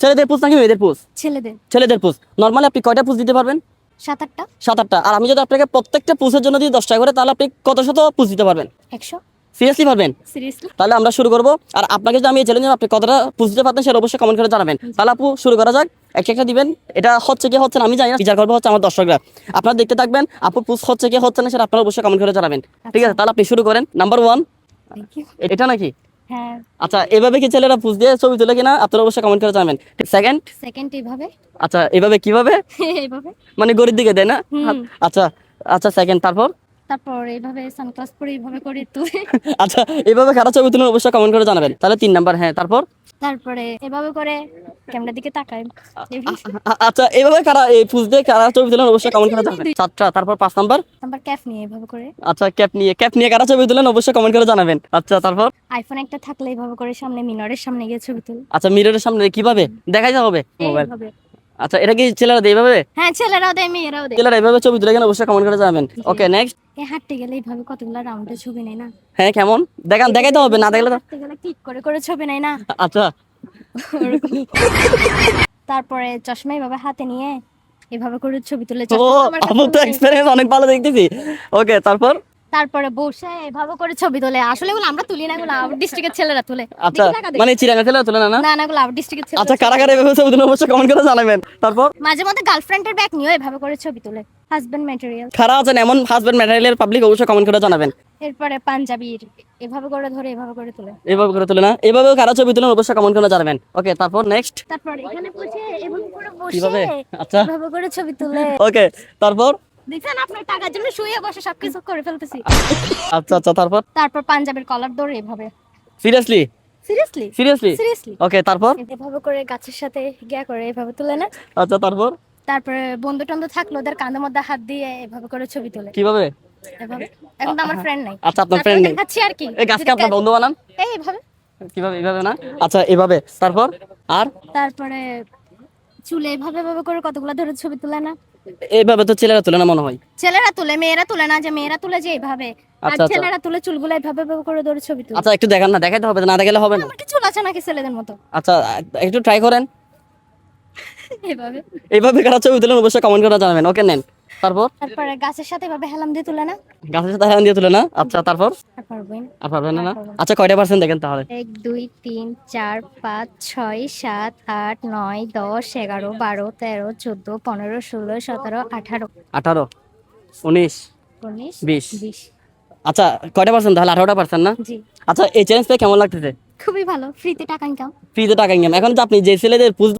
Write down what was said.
ছেলেদের পোজ নাকি মেয়েদের পোজ? ছেলেদের। ছেলেদের পোজ। নরমালি আপনি কয়টা পোজ দিতে পারবেন? 7-8টা। 7-8টা। আর আমি যদি আপনাকে প্রত্যেকটা পোজের জন্য দিই 10 টাকা করে, তাহলে আপনি কত শত পোজ দিতে পারবেন? 100। সিরিয়াসলি পারবেন? সিরিয়াসলি। তাহলে আমরা শুরু করব। আর আপনাকে যদি আমি এই চ্যালেঞ্জে আপনি কতটা পোজ দিতে পারতেন সেটা অবশ্যই কমেন্ট করে জানাবেন। তাহলে আপু শুরু করা যাক। একটা দিবেন। এটা হচ্ছে কি হচ্ছে না আমি জানি না, বিচার করবো হচ্ছে আমার দর্শকরা। আপনারা দেখতে থাকবেন, আপু পোজ হচ্ছে কি হচ্ছে না সেটা আপনারা অবশ্যই কমেন্ট করে জানাবেন। ঠিক আছে, তাহলে আপনি শুরু করেন। নাম্বার 1। Thank you. এটা নাকি? হ্যাঁ। আচ্ছা, এভাবে কি ছেলেরা পোজ দিয়ে ছবি তোলে কিনা আপনারা অবশ্যই কমেন্ট করে জানাবেন। সেকেন্ড। সেকেন্ড এইভাবে। আচ্ছা, এভাবে কিভাবে? এইভাবে। মানে গড়ির দিকে দেয় না? হুম। আচ্ছা আচ্ছা, সেকেন্ড। তারপর? তারপর এইভাবে সানগ্লাস পরে এইভাবে করে তুলে। আচ্ছা, এভাবে কারা ছবি তুলেন অবশ্যই কমেন্ট করে জানাবেন। তাহলে 3 নাম্বার। হ্যাঁ, তারপর? তারপরে এভাবে করে ক্যামেরার দিকে তাকায়। আচ্ছা, এভাবে কারা এই পোজ দিয়ে কারা ছবি তুলেন অবশ্যই কমেন্ট করে জানাবেন। 7টা। তারপর 5 নাম্বার। নাম্বার ক্যাফ নিয়ে এভাবে করে। আচ্ছা, ক্যাপ নিয়ে কারা ছবি তুলেন অবশ্যই কমেন্ট করে জানাবেন। আচ্ছা, তারপর? আইফোন একটা থাকলে এইভাবে করে সামনে মিনারের সামনে গিয়ে ছবি তুল। আচ্ছা, মিররের সামনে কিভাবে দেখাইতে হবে মোবাইল? এইভাবে। আচ্ছা, এটা কি ছেলেরা দেয় এভাবে? হ্যাঁ, ছেলেরাও দেয় মেয়েরাও দেয়। ছেলেরা এভাবে ছবি তুলে কিনা অবশ্যই কমেন্ট করে জানাবেন। ওকে, নেক্সট। হাঁটতে গেলে এইভাবে কতগুলো রাউন্ডে ছবি নেয় না? হ্যাঁ, কেমন দেখাইতে হবে, না দেখলে তো? হাঁটতে গেলে ক্লিক করে করে ছবি নেয় না? আচ্ছা। তারপরে চশমা এইভাবে হাতে নিয়ে এভাবে করে ছবি তুলে ও, আপু তো এক্সপেরিয়েন্স অনেক ভালো দেখতেছি। ওকে, তারপর? তারপরে বসে এভাবে করে ছবি তোলে। আসলে এগুলো আমরা তুলি না, এগুলো আউট ডিস্ট্রিক্টের ছেলেরা তুলে। আচ্ছা, দেখি টাকা দেখি। মানে চিরাঙ্গা ছেলেরা তুলে না? না না, এগুলো আউট ডিস্ট্রিক্টের ছেলেরা। আচ্ছা, কারা কারা এভাবে ছবি তুলে অবশ্যই কমেন্ট করে জানাবেন। তারপর? মাঝে মধ্যে গার্লফ্রেন্ডের ব্যাগ নিয়ে এভাবে করে ছবি তোলে। Husband material. কারা আছেন এমন হাজবেন্ড ম্যাটেরিয়ালের পাবলিক অবশ্যই কমেন্ট করে জানাবেন। এরপরে পাঞ্জাবির এভাবে করে ধরে এভাবে করে তোলে। এভাবে করে তুলে না? এভাবেও কারা ছবি তুলেন অবশ্যই কমেন্ট করে জানাবেন। ওকে, তারপর নেক্সট। তারপর এখানে বসে এভাবে করে বসে কিভাবে? আচ্ছা। এভাবে করে ছবি তুলে। ওকে, তারপর? দেখছেন, আপনার টাকার জন্য শুয়ে বসে সবকিছু করে ফেলতেছি। আচ্ছা আচ্ছা, তারপর? তারপর পাঞ্জাবের কলার ধরে এভাবে। সিরিয়াসলি? সিরিয়াসলি। সিরিয়াসলি? সিরিয়াসলি। ওকে, তারপর? এভাবে করে গাছের সাথে গিয়া করে এভাবে তুলে না? আচ্ছা, তারপর? তারপরে বন্ধু টন্ধু থাকলো ওদের কাঁধের মধ্যে হাত দিয়ে এভাবে করে ছবি তোলে। কিভাবে? এভাবে। এখন তো আমার ফ্রেন্ড নাই। আচ্ছা, আপনার ফ্রেন্ড নেই? দেখাচ্ছি আর কি। এই গাছকে আপনার বন্ধু বানান? এইভাবে। কিভাবে? এইভাবে না? আচ্ছা, এভাবে। তারপর? আর? তারপরে চুলে এভাবে এভাবে করে কতগুলো ধরে ছবি তুলে না? এইভাবে তো ছেলেরা তুলে না মনে হয়। ছেলেরা তুলে, মেয়েরা তুলে না। যে মেয়েরা তুলে যে এইভাবে, আর আচ্ছা, আচ্ছা। ছেলেরা তুলে চুলগুলো এভাবে এভাবে করে ধরে ছবি তুলে। আচ্ছা, একটু দেখান না, দেখাইতে হবে না, দেখালে হবে না। আমার কি চুল আছে নাকি ছেলেদের মতো? আচ্ছা, একটু ট্রাই করেন। এভাবে। এইভাবে কারা ছবি তুলেন অবশ্যই কমেন্ট করে জানাবেন। ওকে, নেন। তারপর? তারপরে গাছের সাথে এভাবে হেলাম দিয়ে তুলে না? গাছের সাথে হ্যান্ড দিয়ে তুলে না? আচ্ছা, তারপর? আর পারবেন। আর পারবেন না? আচ্ছা, কয়টা পার্সেন্ট দেখেন তাহলে? 1 2 3 4 5 6 7 8 9 10 11 12 13 14 15 16 17 18 18, 19, 19 20। 20। আচ্ছা, কয়টা পার্সেন্ট তাহলে? 18টা পার্সেন্ট না? জি। আচ্ছা, এই চ্যালেঞ্জ পেয়ে কেমন লাগতেছে? খুবই ভালো, ফ্রিতে টাকা ইনকাম। ফ্রিতে টাকা ইনকাম। এখন যে আপনি যে ছেলেদের